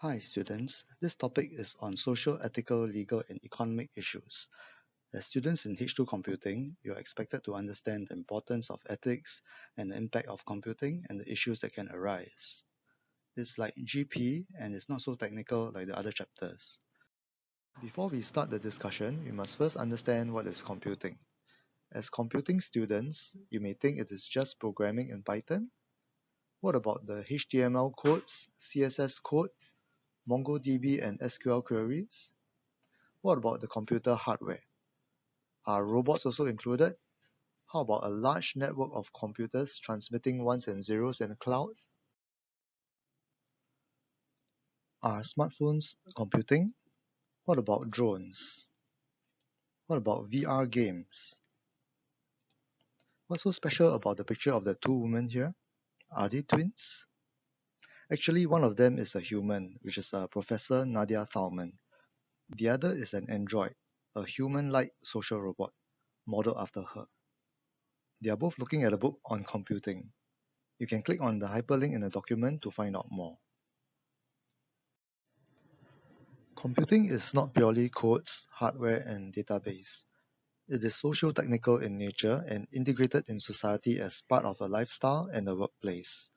Hi students, this topic is on social, ethical, legal and economic issues. As students in H2 computing, you are expected to understand the importance of ethics and the impact of computing and the issues that can arise. It's like GP and it's not so technical like the other chapters. Before we start the discussion, we must first understand what is computing. As computing students, you may think it is just programming in Python. What about the HTML codes, CSS code, MongoDB and SQL queries? What about the computer hardware? Are robots also included? How about a large network of computers transmitting ones and zeros in the cloud? Are smartphones computing? What about drones? What about VR games? What's so special about the picture of the two women here? Are they twins? Actually, one of them is a human, which is Professor Nadia Thalman. The other is an android, a human-like social robot, modeled after her. They are both looking at a book on computing. You can click on the hyperlink in the document to find out more. Computing is not purely codes, hardware, and database. It is socio-technical in nature and integrated in society as part of a lifestyle and a workplace.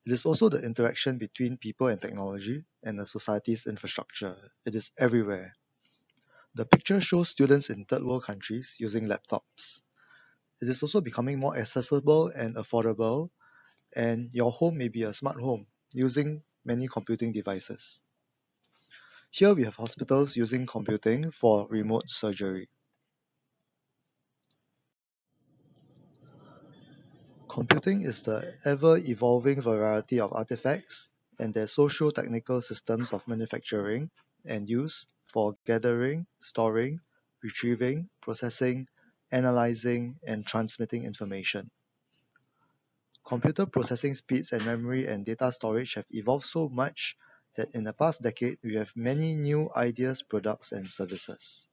It is also the interaction between people and technology and the society's infrastructure. It is everywhere. The picture shows students in third world countries using laptops. It is also becoming more accessible and affordable, and your home may be a smart home using many computing devices. Here we have hospitals using computing for remote surgery. Computing is the ever-evolving variety of artifacts and their socio-technical systems of manufacturing and use for gathering, storing, retrieving, processing, analyzing, and transmitting information. Computer processing speeds and memory and data storage have evolved so much that in the past decade we have many new ideas, products, and services.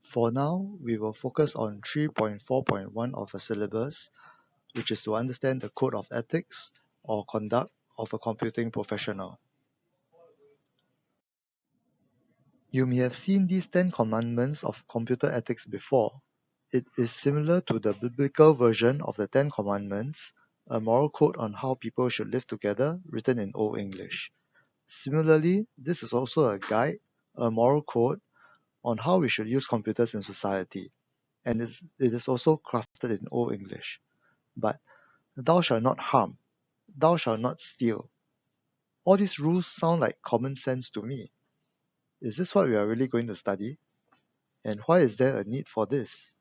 For now, we will focus on 3.4.1 of the syllabus, which is to understand the code of ethics or conduct of a computing professional. You may have seen these 10 commandments of computer ethics before. It is similar to the biblical version of the 10 commandments, a moral code on how people should live together, written in Old English. Similarly, this is also a guide, a moral code on how we should use computers in society, and it is also crafted in Old English. But thou shalt not harm, thou shalt not steal. All these rules sound like common sense to me. Is this what we are really going to study? And why is there a need for this?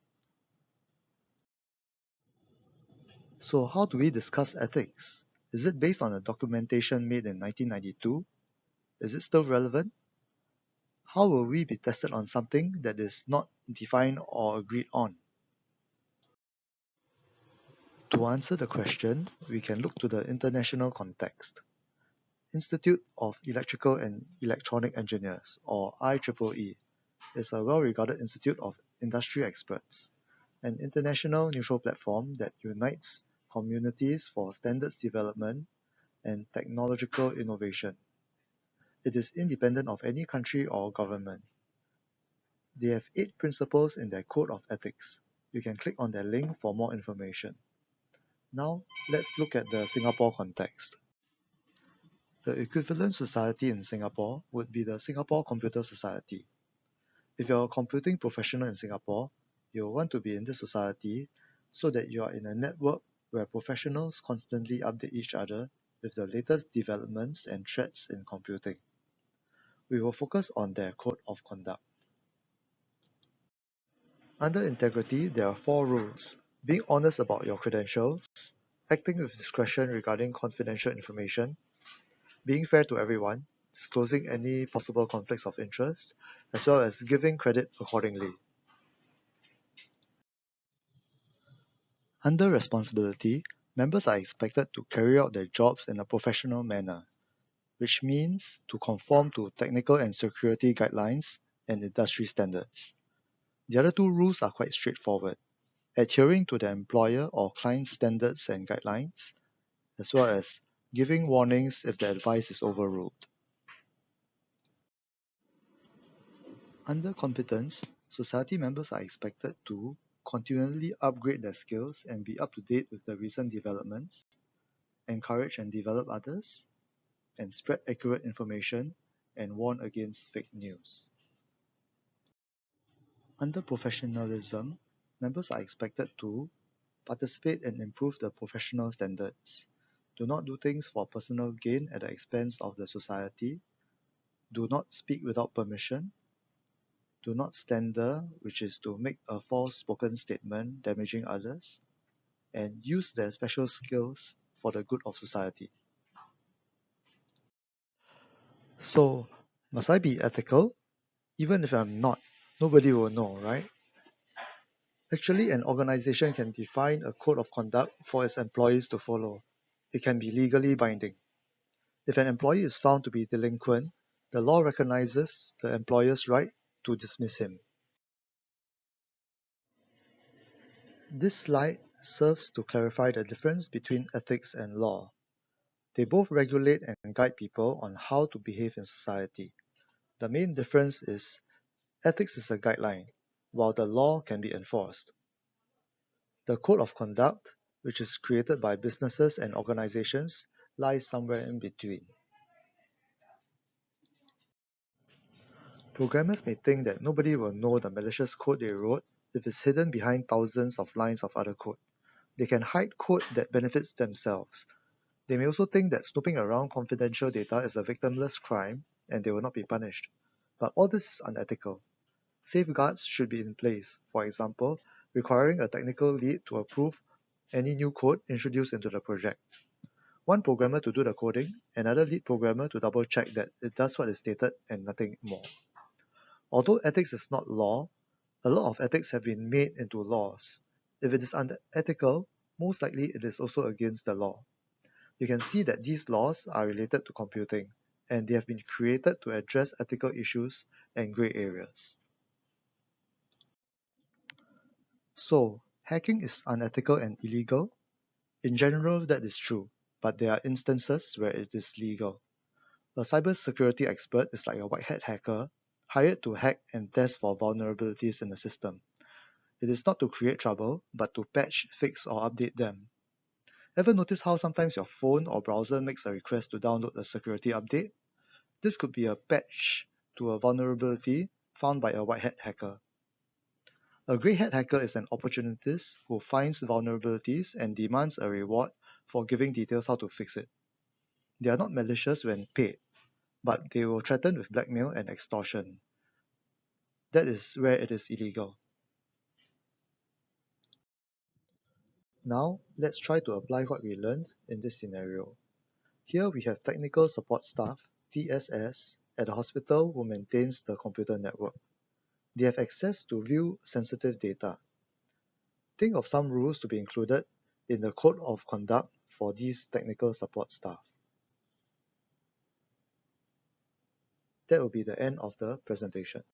So, how do we discuss ethics? Is it based on a documentation made in 1992? Is it still relevant? How will we be tested on something that is not defined or agreed on? To answer the question, we can look to the international context. Institute of Electrical and Electronic Engineers, or IEEE, is a well-regarded institute of industry experts, an international neutral platform that unites communities for standards development and technological innovation. It is independent of any country or government. They have 8 principles in their code of ethics. You can click on their link for more information. Now, let's look at the Singapore context. The equivalent society in Singapore would be the Singapore Computer Society. If you're a computing professional in Singapore, you'll want to be in this society so that you are in a network where professionals constantly update each other with the latest developments and threats in computing. We will focus on their code of conduct. Under integrity, there are 4 rules: being honest about your credentials, acting with discretion regarding confidential information, being fair to everyone, disclosing any possible conflicts of interest, as well as giving credit accordingly. Under responsibility, members are expected to carry out their jobs in a professional manner, which means to conform to technical and security guidelines and industry standards. The other 2 rules are quite straightforward: adhering to the employer or client standards and guidelines, as well as giving warnings if the advice is overruled. Under competence, society members are expected to continually upgrade their skills and be up to date with the recent developments, encourage and develop others, and spread accurate information and warn against fake news. Under professionalism, members are expected to participate and improve the professional standards, do not do things for personal gain at the expense of the society, do not speak without permission, do not slander, which is to make a false spoken statement damaging others, and use their special skills for the good of society. So, must I be ethical? Even if I'm not, nobody will know, right? Actually, an organization can define a code of conduct for its employees to follow. It can be legally binding. If an employee is found to be delinquent, the law recognizes the employer's right to dismiss him. This slide serves to clarify the difference between ethics and law. They both regulate and guide people on how to behave in society. The main difference is ethics is a guideline, while the law can be enforced. The code of conduct, which is created by businesses and organizations, lies somewhere in between. Programmers may think that nobody will know the malicious code they wrote if it's hidden behind thousands of lines of other code. They can hide code that benefits themselves. They may also think that snooping around confidential data is a victimless crime and they will not be punished. But all this is unethical. Safeguards should be in place, for example, requiring a technical lead to approve any new code introduced into the project. One programmer to do the coding, another lead programmer to double check that it does what is stated and nothing more. Although ethics is not law, a lot of ethics have been made into laws. If it is unethical, most likely it is also against the law. You can see that these laws are related to computing, and they have been created to address ethical issues and gray areas. So, hacking is unethical and illegal? In general, that is true, but there are instances where it is legal. A cybersecurity expert is like a white hat hacker, hired to hack and test for vulnerabilities in the system. It is not to create trouble, but to patch, fix, or update them. Ever notice how sometimes your phone or browser makes a request to download a security update? This could be a patch to a vulnerability found by a white hat hacker. A grey hat hacker is an opportunist who finds vulnerabilities and demands a reward for giving details how to fix it. They are not malicious when paid, but they will threaten with blackmail and extortion. That is where it is illegal. Now, let's try to apply what we learned in this scenario. Here we have technical support staff, TSS, at a hospital who maintains the computer network. They have access to view sensitive data. Think of some rules to be included in the code of conduct for these technical support staff. That will be the end of the presentation.